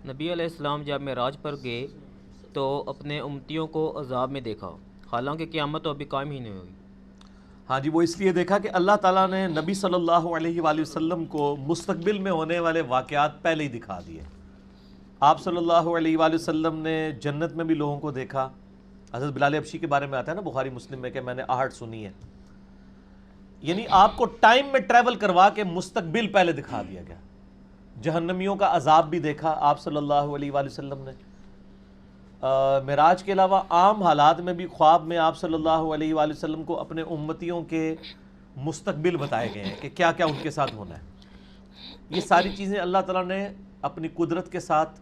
نبی علیہ السلام جب معراج پر گئے تو اپنے امتیوں کو عذاب میں دیکھا، حالانکہ قیامت تو ابھی قائم ہی نہیں ہوئی۔ ہاں جی، وہ اس لیے دیکھا کہ اللہ تعالیٰ نے نبی صلی اللہ علیہ وآلہ وسلم کو مستقبل میں ہونے والے واقعات پہلے ہی دکھا دیے۔ آپ صلی اللہ علیہ وآلہ وسلم نے جنت میں بھی لوگوں کو دیکھا۔ حضرت بلال حبشی کے بارے میں آتا ہے نا بخاری مسلم میں کہ میں نے آہٹ سنی ہے، یعنی آپ کو ٹائم میں ٹریول کروا کے مستقبل پہلے دکھا دیا گیا۔ جہنمیوں کا عذاب بھی دیکھا آپ صلی اللہ علیہ وآلہ وسلم نے۔ معراج کے علاوہ عام حالات میں بھی خواب میں آپ صلی اللہ علیہ وآلہ وسلم کو اپنے امتیوں کے مستقبل بتائے گئے ہیں کہ کیا کیا ان کے ساتھ ہونا ہے۔ یہ ساری چیزیں اللہ تعالیٰ نے اپنی قدرت کے ساتھ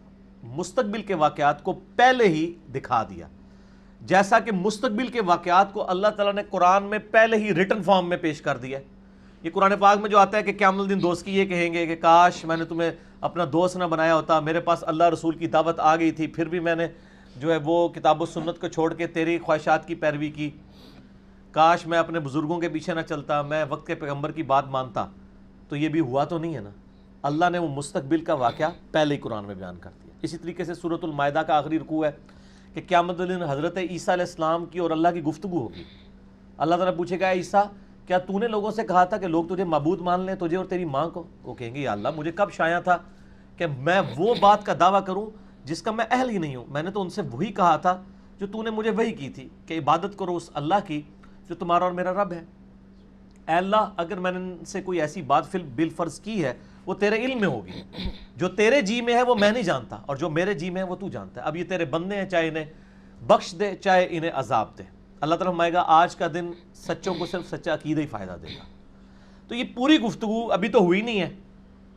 مستقبل کے واقعات کو پہلے ہی دکھا دیا، جیسا کہ مستقبل کے واقعات کو اللہ تعالیٰ نے قرآن میں پہلے ہی ریٹن فارم میں پیش کر دیا ہے۔ یہ قرآن پاک میں جو آتا ہے کہ قیامت الدین دوست کی یہ کہیں گے کہ کاش میں نے تمہیں اپنا دوست نہ بنایا ہوتا، میرے پاس اللہ رسول کی دعوت آ گئی تھی، پھر بھی میں نے جو ہے وہ کتاب و سنت کو چھوڑ کے تیری خواہشات کی پیروی کی، کاش میں اپنے بزرگوں کے پیچھے نہ چلتا، میں وقت کے پیغمبر کی بات مانتا۔ تو یہ بھی ہوا تو نہیں ہے نا، اللہ نے وہ مستقبل کا واقعہ پہلے ہی قرآن میں بیان کر دیا۔ اسی طریقے سے سورۃ المائدہ کا آخری رکوع ہے کہ قیامت الدین حضرت عیسیٰ علیہ السلام کی اور اللہ کی گفتگو ہوگی۔ اللہ تعالیٰ پوچھے گا، عیسیٰ کیا تو نے لوگوں سے کہا تھا کہ لوگ تجھے معبود مان لیں، تجھے اور تیری ماں کو؟ وہ کہیں گے یا اللہ مجھے کب شایع تھا کہ میں وہ بات کا دعویٰ کروں جس کا میں اہل ہی نہیں ہوں، میں نے تو ان سے وہی کہا تھا جو تو نے مجھے وحی کی تھی کہ عبادت کرو اس اللہ کی جو تمہارا اور میرا رب ہے۔ اے اللہ اگر میں نے ان سے کوئی ایسی بات بالفرض کی ہے وہ تیرے علم میں ہوگی، جو تیرے جی میں ہے وہ میں نہیں جانتا، اور جو میرے جی میں ہے وہ تو جانتا ہے۔ اب یہ تیرے بندے ہیں، چاہے انہیں بخش دے چاہے انہیں عذاب دے۔ اللہ تعالیٰ فرمائے گا آج کا دن سچوں کو صرف سچا عقیدہ ہی فائدہ دے گا۔ تو یہ پوری گفتگو ابھی تو ہوئی نہیں ہے،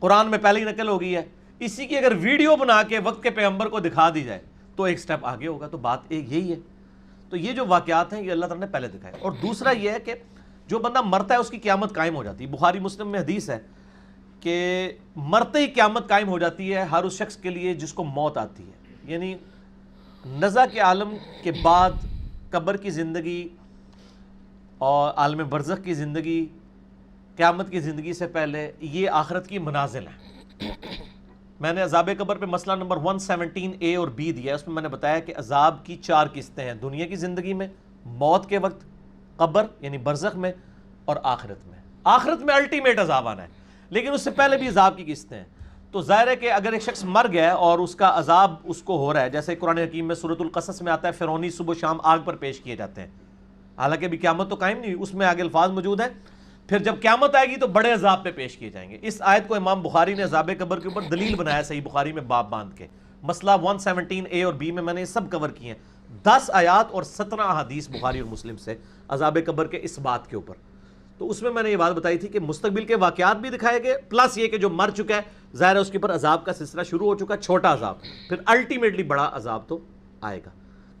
قرآن میں پہلے ہی نقل ہو گئی ہے، اسی کی اگر ویڈیو بنا کے وقت کے پیغمبر کو دکھا دی جائے تو ایک سٹیپ آگے ہوگا۔ تو بات ایک یہی ہے۔ تو یہ جو واقعات ہیں یہ اللہ تعالیٰ نے پہلے دکھائے، اور دوسرا یہ ہے کہ جو بندہ مرتا ہے اس کی قیامت قائم ہو جاتی ہے۔ بخاری مسلم میں حدیث ہے کہ مرتے ہی قیامت قائم ہو جاتی ہے ہر اس شخص کے لیے جس کو موت آتی ہے، یعنی نزع کے عالم کے بعد قبر کی زندگی اور عالم برزخ کی زندگی، قیامت کی زندگی سے پہلے یہ آخرت کی منازل ہیں۔ میں نے عذاب قبر پہ مسئلہ نمبر 117A اور B دیا ہے، اس میں میں نے بتایا کہ عذاب کی 4 قسطیں ہیں، دنیا کی زندگی میں، موت کے وقت، قبر یعنی برزخ میں، اور آخرت میں۔ آخرت میں الٹیمیٹ عذاب آنا ہے، لیکن اس سے پہلے بھی عذاب کی قسطیں ہیں۔ تو ظاہر ہے کہ اگر ایک شخص مر گیا اور اس کا عذاب اس کو ہو رہا ہے، جیسے قرآن حکیم میں سورۃ القصص میں آتا ہے فرعونی صبح و شام آگ پر پیش کیے جاتے ہیں، حالانکہ ابھی قیامت تو قائم نہیں ہوئی، اس میں آگے الفاظ موجود ہیں پھر جب قیامت آئے گی تو بڑے عذاب پہ پیش کیے جائیں گے۔ اس آیت کو امام بخاری نے عذاب قبر کے اوپر دلیل بنایا صحیح بخاری میں باب باندھ کے۔ مسئلہ 117A اور B میں میں نے یہ سب کور کیے ہیں، 10 آیات اور 17 احادیث بخاری اور مسلم سے عذاب قبر کے اس بات کے اوپر۔ تو اس میں نے یہ بات بتائی تھی کہ مستقبل کے واقعات بھی دکھائے گئے، پلس یہ کہ جو مر چکا ہے ظاہر ہے اس کے اوپر عذاب کا سلسلہ شروع ہو چکا، چھوٹا عذاب، پھر الٹیمیٹلی بڑا عذاب تو آئے گا۔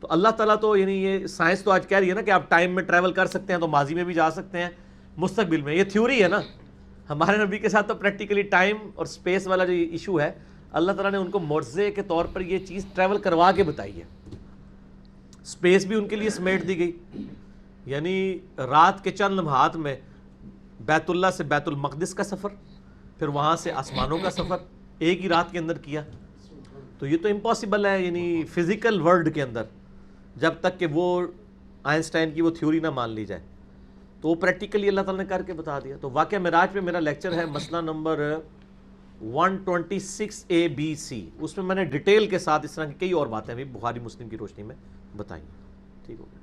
تو اللہ تعالیٰ تو یعنی یہ سائنس تو آج کہہ رہی ہے نا کہ آپ ٹائم میں ٹریول کر سکتے ہیں، تو ماضی میں بھی جا سکتے ہیں، مستقبل میں، یہ تھیوری ہے نا۔ ہمارے نبی کے ساتھ تو پریکٹیکلی ٹائم اور سپیس والا جو ایشو ہے، اللہ تعالیٰ نے ان کو معجزے کے طور پر یہ چیز ٹریول کروا کے بتائی ہے۔ سپیس بھی ان کے لیے سمیٹ دی گئی، یعنی رات کے چند لمحات میں بیت اللہ سے بیت المقدس کا سفر، پھر وہاں سے آسمانوں کا سفر ایک ہی رات کے اندر کیا۔ تو یہ تو امپاسبل ہے، یعنی فزیکل ورلڈ کے اندر، جب تک کہ وہ آئنسٹائن کی وہ تھیوری نہ مان لی جائے، تو وہ پریکٹیکلی اللہ تعالیٰ نے کر کے بتا دیا۔ تو واقعہ معراج پہ میرا لیکچر ہے مسئلہ نمبر 126ABC، اس میں میں نے ڈیٹیل کے ساتھ اس طرح کی کئی اور باتیں بھی بخاری مسلم کی روشنی میں بتائی ہیں۔ ٹھیک ہو گیا۔